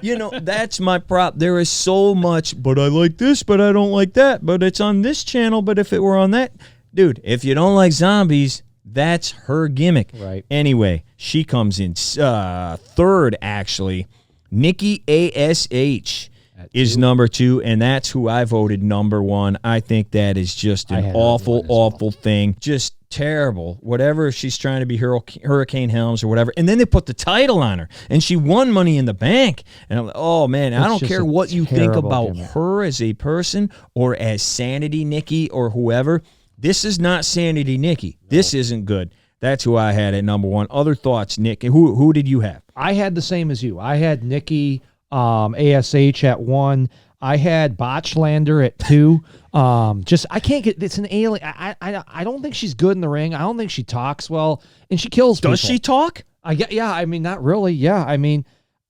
You know, that's my prop. There is so much, but I like this, but I don't like that. But it's on this channel, but if it were on that. Dude, if you don't like zombies, that's her gimmick. Right. Anyway, she comes in third, actually. Nikki ASH is number 2, and that's who I voted number 1. I think that is just an awful thing. Just terrible. Whatever, she's trying to be Hurricane Helms or whatever. And then they put the title on her, and she won Money in the Bank. And I'm like, oh, man, I don't care what you think about her as a person or as Sanity Nikki or whoever. This is not Sanity Nikki. This isn't good. That's who I had at number 1. Other thoughts, Nick? Who did you have? I had the same as you. I had Nikki ASH at 1. I had Botchlander at 2. I can't get. It's an alien. I don't think she's good in the ring. I don't think she talks well, and she kills people. Does she talk? Yeah. I mean, not really. Yeah. I mean,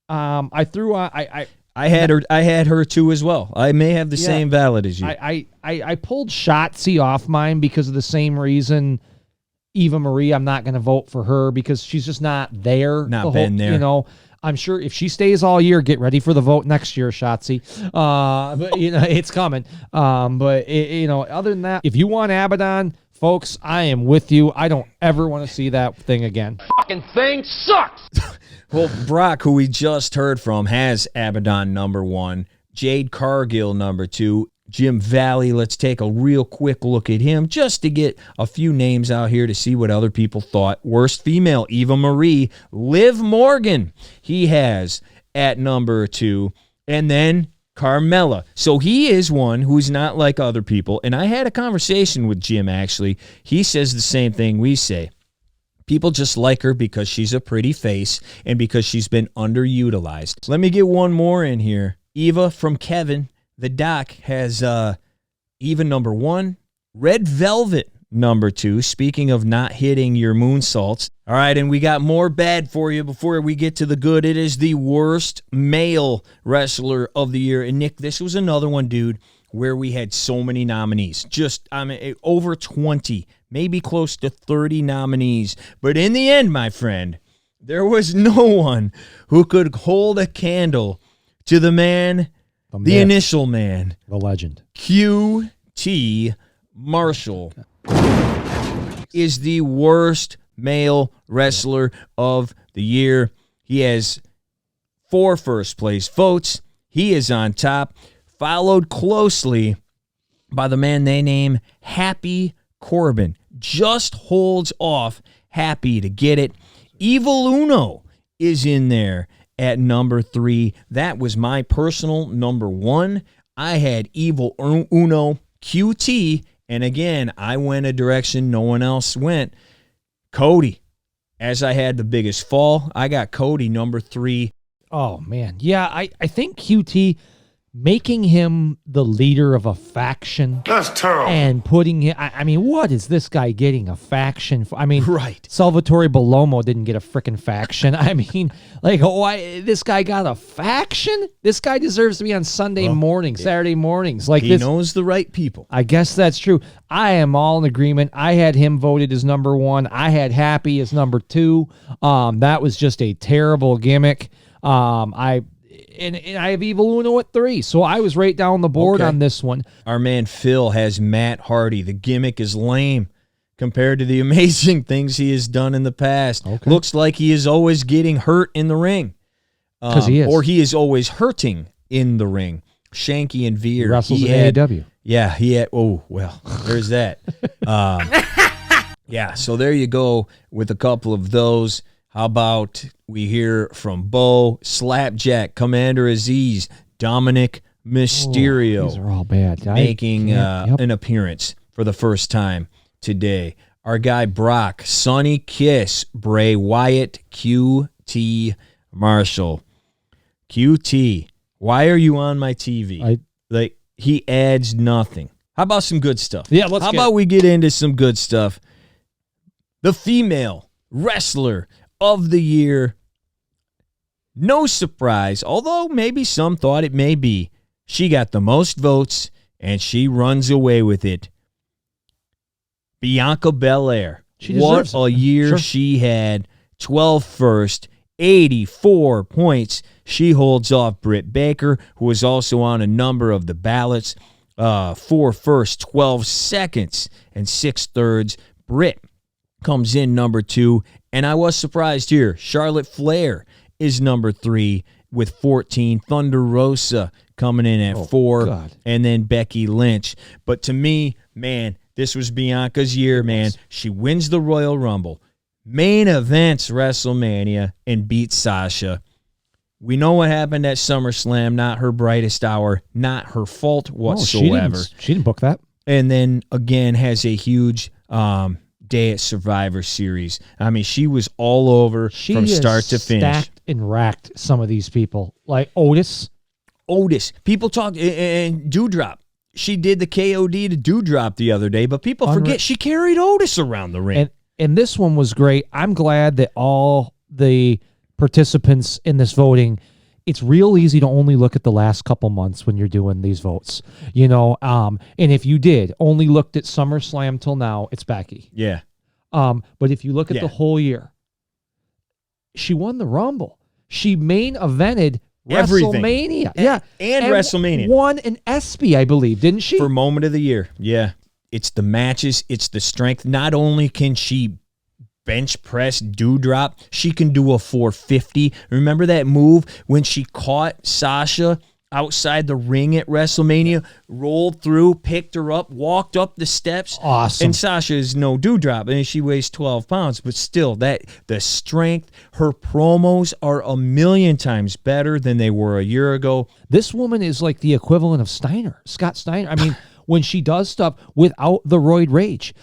I threw. I had her too as well. I may have the same ballot as you. I pulled Shotzi off mine because of the same reason. Eva Marie, I'm not going to vote for her because she's just not there. Not been there. You know, I'm sure if she stays all year, get ready for the vote next year, Shotzi. But you know, it's coming. You know, other than that, if you want Abaddon, folks, I am with you. I don't ever want to see that thing again. Fucking thing sucks. Well, Brock, who we just heard from, has Abaddon number 1, Jade Cargill number 2, Jim Valley. Let's take a real quick look at him just to get a few names out here to see what other people thought. Worst female, Eva Marie. Liv Morgan, he has at number 2. And then Carmela. So he is one who's not like other people. And I had a conversation with Jim, actually. He says the same thing we say. People just like her because she's a pretty face and because she's been underutilized. Let me get one more in here. Eva from Kevin. The doc has Eva number 1, Red Velvet number 2. Speaking of not hitting your moonsaults. All right, and we got more bad for you before we get to the good. It is the worst male wrestler of the year. And Nick, this was another one, dude, where we had so many nominees. Just, I mean, over 20, maybe close to 30 nominees. But in the end, my friend, there was no one who could hold a candle to the man, the initial man, the legend. QT Marshall is the worst male wrestler of the year. He has 4 first place votes. He is on top, followed closely by the man they name Happy Corbin. Just holds off Happy to get it. Evil Uno is in there at number 3. That was my personal number 1. I had Evil Uno, QT, and again, I went a direction no one else went. Cody, as I had the biggest fall, I got Cody number 3. Oh, man. Yeah, I think QT, making him the leader of a faction. That's terrible. And putting him, I mean, what is this guy getting a faction for? I mean, Right. Salvatore Bellomo didn't get a freaking faction. I mean, like, why this guy got a faction? This guy deserves to be on Sunday mornings, Saturday mornings. Like, He knows the right people. I guess that's true. I am all in agreement. I had him voted as number 1. I had Happy as number 2. That was just a terrible gimmick. And I have Evil Uno at 3, so I was right down the board on this one. Our man Phil has Matt Hardy. The gimmick is lame compared to the amazing things he has done in the past. Okay. Looks like he is always getting hurt in the ring. Because he is. Or he is always hurting in the ring. Shanky and Veer. He wrestles in AEW. Yeah, he had, oh, well, there's that. Yeah, so there you go with a couple of those. How about we hear from Bo, Slapjack, Commander Aziz, Dominic Mysterio. These are all bad. Making an appearance for the first time today. our guy Brock, Sonny Kiss, Bray Wyatt, QT Marshall. QT, why are you on my TV? He adds nothing. How about some good stuff? Yeah, How about we get into some good stuff? The female wrestler of the year. No surprise, although maybe some thought it may be. She got the most votes, and she runs away with it. Bianca Belair. What a year she had. 12 first, 84 points. She holds off Britt Baker, who was also on a number of the ballots. 4 first, 12 seconds, and 6 thirds. Britt comes in number 2, and I was surprised here. Charlotte Flair is number 3 with 14. Thunder Rosa coming in at 4, and then Becky Lynch. But to me, man, this was Bianca's year, man. She wins the Royal Rumble, main events WrestleMania, and beats Sasha. We know what happened at SummerSlam, not her brightest hour, not her fault whatsoever. She didn't book that. And then, again, has a huge day at Survivor Series. I mean, she was all over from start to finish. Stacked and racked some of these people, like Otis. People talk, and Doudrop. She did the KOD to Doudrop the other day, but people forget she carried Otis around the ring. And this one was great. I'm glad that all the participants in this voting, it's real easy to only look at the last couple months when you're doing these votes. And if you did only looked at SummerSlam till now, it's Becky. Yeah. But if you look at the whole year, she won the Rumble. She main evented everything. WrestleMania. And WrestleMania. Won an ESPY, I believe, didn't she? For Moment of the Year. Yeah. It's the matches. It's the strength. Not only can she bench press Doudrop, she can do a 450. Remember that move when she caught Sasha outside the ring at WrestleMania, rolled through, picked her up, walked up the steps. Awesome. And Sasha is no Doudrop, and she weighs 12 pounds, but still, the strength, her promos are a million times better than they were a year ago. This woman is like the equivalent of Scott Steiner. I mean, when she does stuff without the roid rage.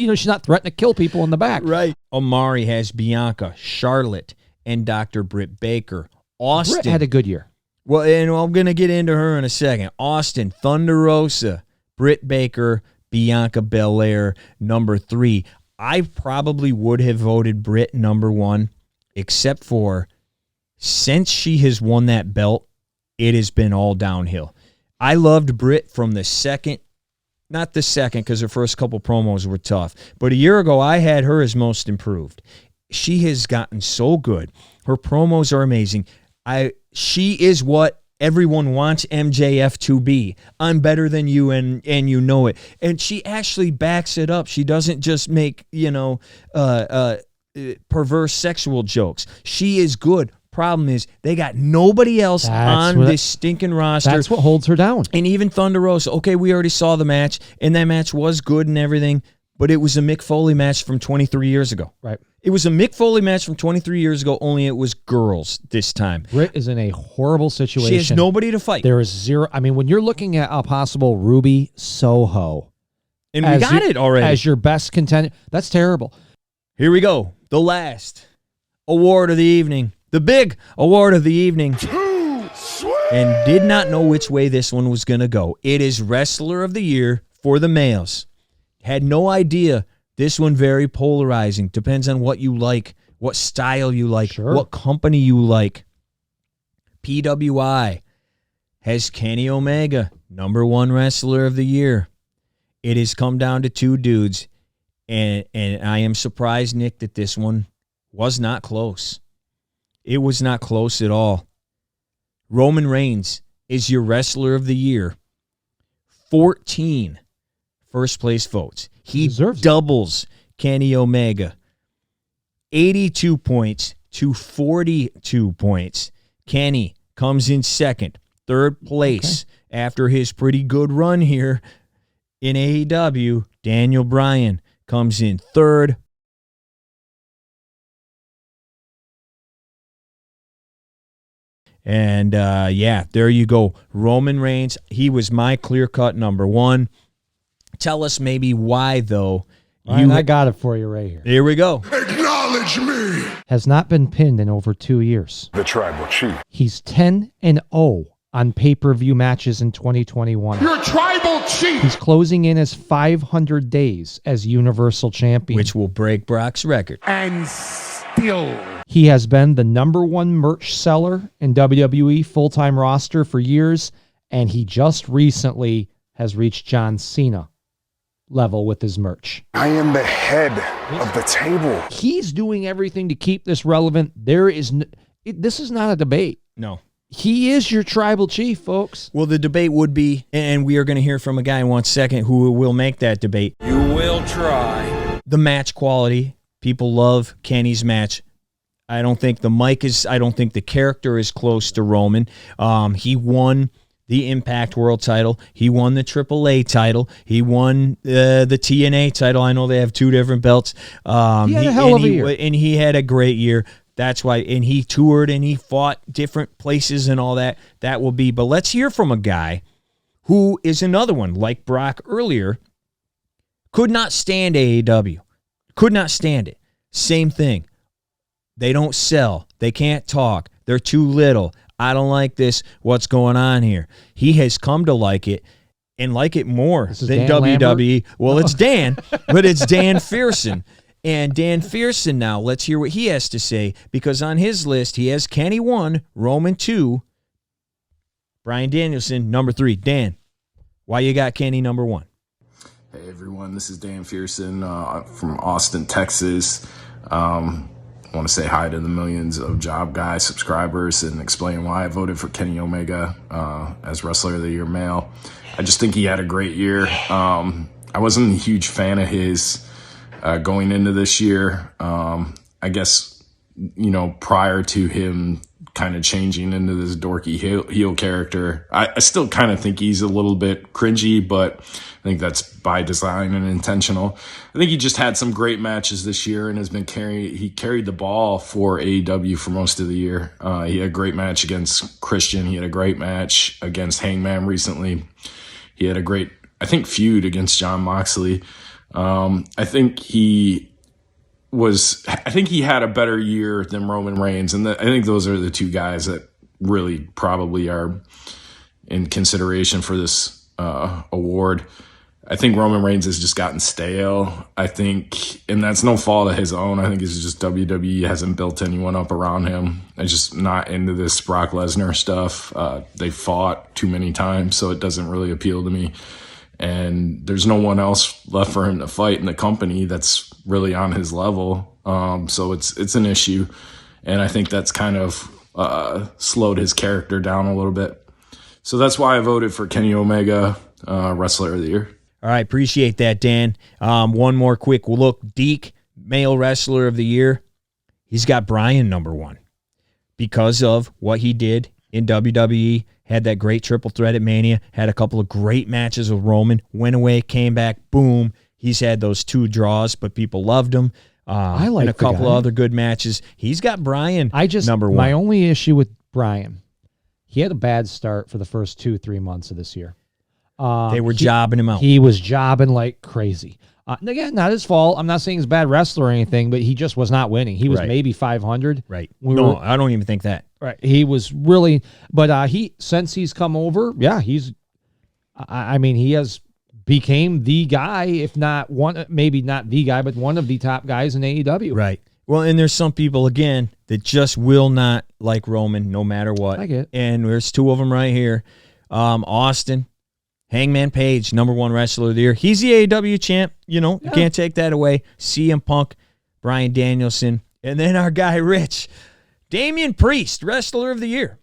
She's not threatening to kill people in the back. Right. Omari has Bianca, Charlotte, and Dr. Britt Baker. Austin Britt had a good year. Well, and I'm going to get into her in a second. Austin, Thunder Rosa, Britt Baker, Bianca Belair, number 3. I probably would have voted Britt number 1, except for since she has won that belt, it has been all downhill. I loved Britt from the second, not the second because her first couple promos were tough, but a year ago I had her as most improved. She has gotten so good. Her promos are amazing. She is what everyone wants MJF to be. I'm better than you, and you know it. And she actually backs it up. She doesn't just make, perverse sexual jokes. She is good. Problem is, they got nobody else on this stinking roster. That's what holds her down. And even Thunder Rosa. Okay, we already saw the match, and that match was good and everything, but it was a Mick Foley match from 23 years ago. Right. It was a Mick Foley match from 23 years ago, only it was girls this time. Britt is in a horrible situation. She has nobody to fight. There is zero. I mean, when you're looking at a possible Ruby Soho. And we got it already. As your best contender. That's terrible. Here we go. The last award of the evening. The big award of the evening. And did not know which way this one was going to go. It is Wrestler of the Year for the males. Had no idea. This one very polarizing. Depends on what you like, what style you like, what company you like. PWI has Kenny Omega, number 1 Wrestler of the Year. It has come down to 2 dudes, and I am surprised, Nick, that this one was not close. It was not close at all. Roman Reigns is your Wrestler of the Year. 14 first place votes. He doubles Kenny Omega. 82 points to 42 points. Kenny comes in second. Third place after his pretty good run here in AEW. Daniel Bryan comes in third. And, there you go. Roman Reigns, he was my clear-cut number 1. Tell us maybe why, though. Ryan, I got it for you right here. Here we go. Acknowledge me! Has not been pinned in over 2 years. The tribal chief. He's 10-0 on pay-per-view matches in 2021. Your tribal chief! He's closing in as 500 days as Universal Champion. Which will break Brock's record. And still. He has been the #1 merch seller in WWE full-time roster for years, and he just recently has reached John Cena level with his merch. I am the head of the table. He's doing everything to keep this relevant. This is not a debate. No. He is your tribal chief, folks. Well, the debate would be, and we are going to hear from a guy in 1 second who will make that debate. You will try. The match quality. People love Kenny's match. I don't think the character is close to Roman. He won the Impact World title. He won the AAA title. He won the TNA title. I know they have 2 different belts. He had a hell of a year. And he had a great year. That's why. And he toured and he fought different places and all that. That will be. But let's hear from a guy who is another one, like Brock earlier, could not stand AEW. Could not stand it. Same thing. They don't sell. They can't talk. They're too little. I don't like this. What's going on here? He has come to like it and like it more than Dan WWE. Lambert? Well, it's Dan, but it's Dan Fearson. And Dan Fearson now, let's hear what he has to say, because on his list, he has Kenny 1, Roman 2, Bryan Danielson, number 3. Dan, why you got Kenny number 1? Hey everyone, this is Dan Fearson from Austin, Texas. I want to say hi to the millions of Job Guy subscribers and explain why I voted for Kenny Omega as Wrestler of the Year male. I just think he had a great year. I wasn't a huge fan of his going into this year. I guess, prior to him kind of changing into this dorky heel character, I still kind of think he's a little bit cringy, but I think that's by design and intentional. I think he just had some great matches this year and has been he carried the ball for AEW for most of the year. He had a great match against Christian. He had a great match against Hangman recently. He had a great, feud against Jon Moxley. I think he had a better year than Roman Reigns. And I think those are the 2 guys that really probably are in consideration for this award. I think Roman Reigns has just gotten stale. And that's no fault of his own. I think it's just WWE hasn't built anyone up around him. I'm just not into this Brock Lesnar stuff. They fought too many times, so it doesn't really appeal to me. And there's no one else left for him to fight in the company that's really on his level. So it's an issue. And I think that's kind of slowed his character down a little bit. So that's why I voted for Kenny Omega, Wrestler of the Year. All right, appreciate that, Dan. One more quick look. Deke, Male Wrestler of the Year. He's got Bryan number 1 because of what he did in WWE. Had that great triple threat at Mania. Had a couple of great matches with Roman. Went away, came back, boom. He's had those 2 draws, but people loved him. I like and a couple of other good matches. He's got Bryan number 1. My only issue with Bryan, he had a bad start for the first 2-3 months of this year. They were jobbing him out. He was jobbing like crazy. Again, not his fault. I'm not saying he's a bad wrestler or anything, but he just was not winning. He was maybe 500. Right. I don't even think that. Right. He was really, but since he's come over, he has became the guy, if not one, maybe not the guy, but one of the top guys in AEW. Right. Well, and there's some people, again, that just will not like Roman no matter what. I get it. And there's 2 of them right here. Austin, Hangman Page, number 1 Wrestler of the Year. He's the AEW champ. You can't take that away. CM Punk, Bryan Danielson, and then our guy Rich, Damian Priest, Wrestler of the Year.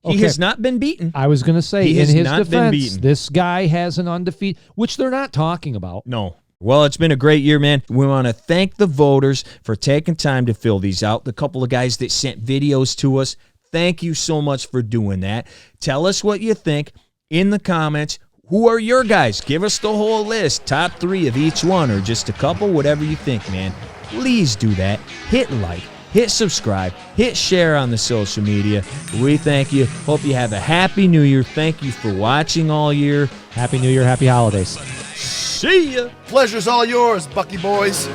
He has not been beaten. I was going to say, in his defense, this guy has an undefeated, which they're not talking about. No. Well, it's been a great year, man. We want to thank the voters for taking time to fill these out. The couple of guys that sent videos to us, thank you so much for doing that. Tell us what you think in the comments. Who are your guys? Give us the whole list. Top 3 of each one or just a couple, whatever you think, man. Please do that. Hit like, hit subscribe, hit share on the social media. We thank you. Hope you have a happy new year. Thank you for watching all year. Happy New Year, happy holidays. See ya. Pleasure's all yours, Bucky boys.